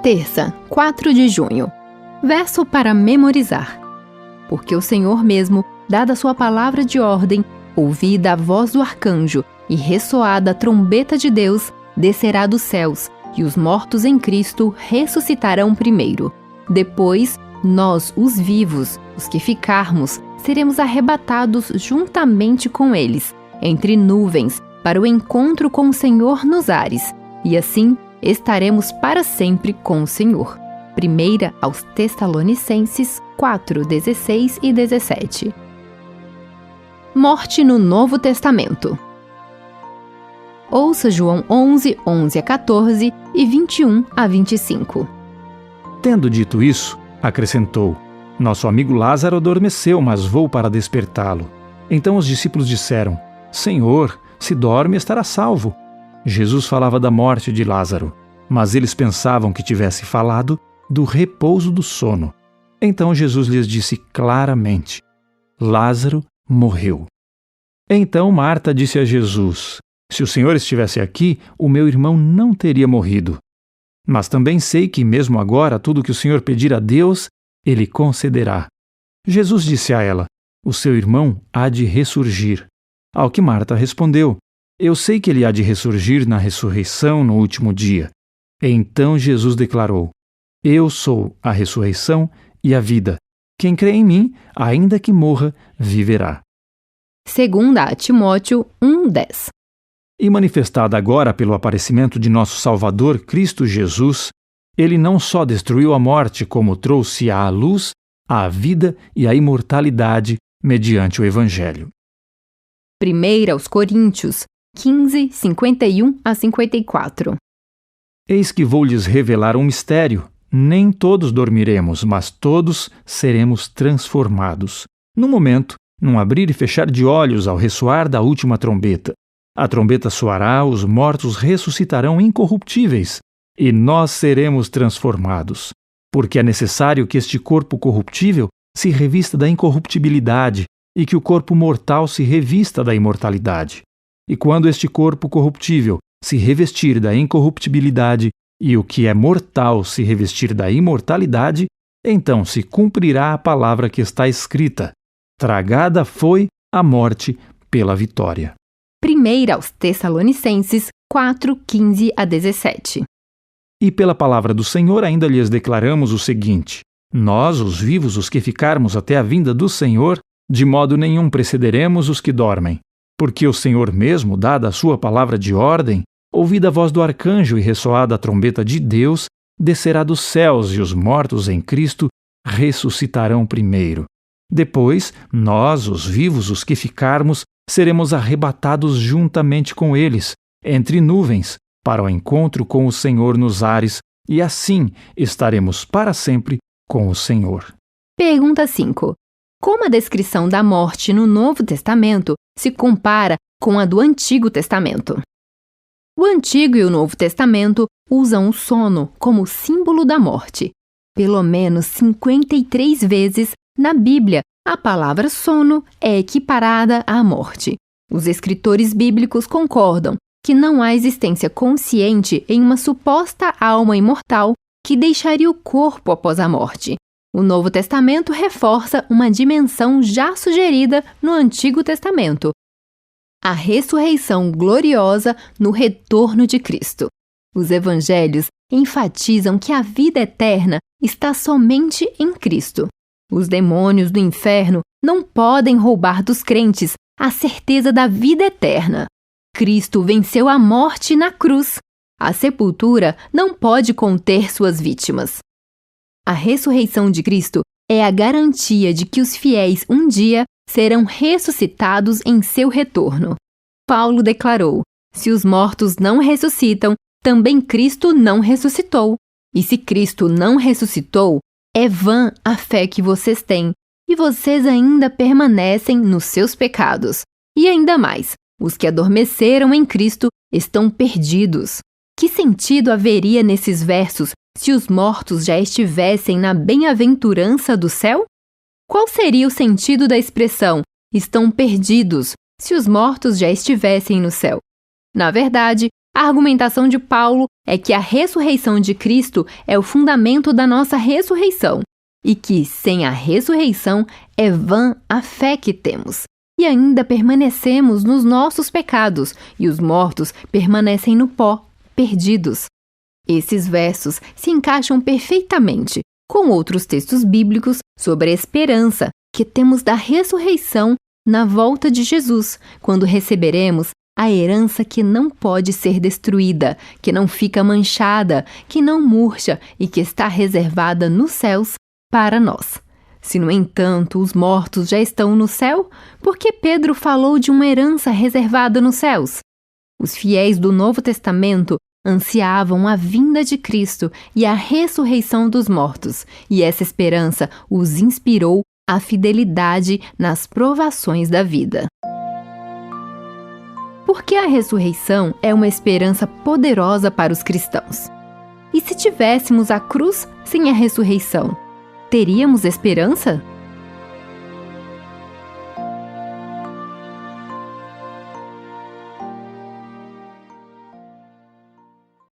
Terça, 4 de junho. Verso para memorizar. Porque o Senhor mesmo, dada a sua palavra de ordem, ouvida a voz do arcanjo e ressoada a trombeta de Deus, descerá dos céus, e os mortos em Cristo ressuscitarão primeiro. Depois, nós, os vivos, os que ficarmos, seremos arrebatados juntamente com eles, entre nuvens, para o encontro com o Senhor nos ares, e assim estaremos para sempre com o Senhor. 1 aos Tessalonicenses 4, 16 e 17. Morte no Novo Testamento. Ouça João 11, 11 a 14 e 21 a 25. Tendo dito isso, acrescentou: Nosso amigo Lázaro adormeceu, mas vou para despertá-lo. Então os discípulos disseram: Senhor, se dorme, estará salvo. Jesus falava da morte de Lázaro, mas eles pensavam que tivesse falado do repouso do sono. Então Jesus lhes disse claramente: Lázaro morreu. Então Marta disse a Jesus: Se o Senhor estivesse aqui, o meu irmão não teria morrido. Mas também sei que, mesmo agora, tudo que o Senhor pedir a Deus, Ele concederá. Jesus disse a ela: O seu irmão há de ressurgir. Ao que Marta respondeu: Eu sei que ele há de ressurgir na ressurreição no último dia. Então Jesus declarou: Eu sou a ressurreição e a vida. Quem crê em mim, ainda que morra, viverá. 2 Timóteo 1:10. E manifestada agora pelo aparecimento de nosso Salvador, Cristo Jesus, ele não só destruiu a morte, como trouxe à luz a vida e a imortalidade mediante o Evangelho. 1 aos Coríntios 15, 51 a 54. Eis que vou lhes revelar um mistério. Nem todos dormiremos, mas todos seremos transformados. No momento, num abrir e fechar de olhos ao ressoar da última trombeta. A trombeta soará, os mortos ressuscitarão incorruptíveis, e nós seremos transformados. Porque é necessário que este corpo corruptível se revista da incorruptibilidade e que o corpo mortal se revista da imortalidade. E quando este corpo corruptível se revestir da incorruptibilidade e o que é mortal se revestir da imortalidade, então se cumprirá a palavra que está escrita: Tragada foi a morte pela vitória. 1 aos Tessalonicenses 4, 15 a 17. E pela palavra do Senhor ainda lhes declaramos o seguinte: Nós, os vivos, os que ficarmos até a vinda do Senhor, de modo nenhum precederemos os que dormem. Porque o Senhor mesmo, dada a sua palavra de ordem, ouvida a voz do arcanjo e ressoada a trombeta de Deus, descerá dos céus, e os mortos em Cristo ressuscitarão primeiro. Depois, nós, os vivos, os que ficarmos, seremos arrebatados juntamente com eles, entre nuvens, para o encontro com o Senhor nos ares, e assim estaremos para sempre com o Senhor. Pergunta 5. Como a descrição da morte no Novo Testamento se compara com a do Antigo Testamento? O Antigo e o Novo Testamento usam o sono como símbolo da morte. Pelo menos 53 vezes na Bíblia, a palavra sono é equiparada à morte. Os escritores bíblicos concordam que não há existência consciente em uma suposta alma imortal que deixaria o corpo após a morte. O Novo Testamento reforça uma dimensão já sugerida no Antigo Testamento: a ressurreição gloriosa no retorno de Cristo. Os evangelhos enfatizam que a vida eterna está somente em Cristo. Os demônios do inferno não podem roubar dos crentes a certeza da vida eterna. Cristo venceu a morte na cruz. A sepultura não pode conter suas vítimas. A ressurreição de Cristo é a garantia de que os fiéis um dia serão ressuscitados em seu retorno. Paulo declarou: Se os mortos não ressuscitam, também Cristo não ressuscitou. E se Cristo não ressuscitou, é vã a fé que vocês têm, e vocês ainda permanecem nos seus pecados. E ainda mais, os que adormeceram em Cristo estão perdidos. Que sentido haveria nesses versos se os mortos já estivessem na bem-aventurança do céu? Qual seria o sentido da expressão "estão perdidos" se os mortos já estivessem no céu? Na verdade, A argumentação de Paulo é que a ressurreição de Cristo é o fundamento da nossa ressurreição e que, sem a ressurreição, é vã a fé que temos. E ainda permanecemos nos nossos pecados, e os mortos permanecem no pó, perdidos. Esses versos se encaixam perfeitamente com outros textos bíblicos sobre a esperança que temos da ressurreição na volta de Jesus, quando receberemos a herança que não pode ser destruída, que não fica manchada, que não murcha e que está reservada nos céus para nós. Se, no entanto, os mortos já estão no céu, por que Pedro falou de uma herança reservada nos céus? Os fiéis do Novo Testamento ansiavam a vinda de Cristo e a ressurreição dos mortos, e essa esperança os inspirou à fidelidade nas provações da vida. Porque a ressurreição é uma esperança poderosa para os cristãos. E se tivéssemos a cruz sem a ressurreição, teríamos esperança?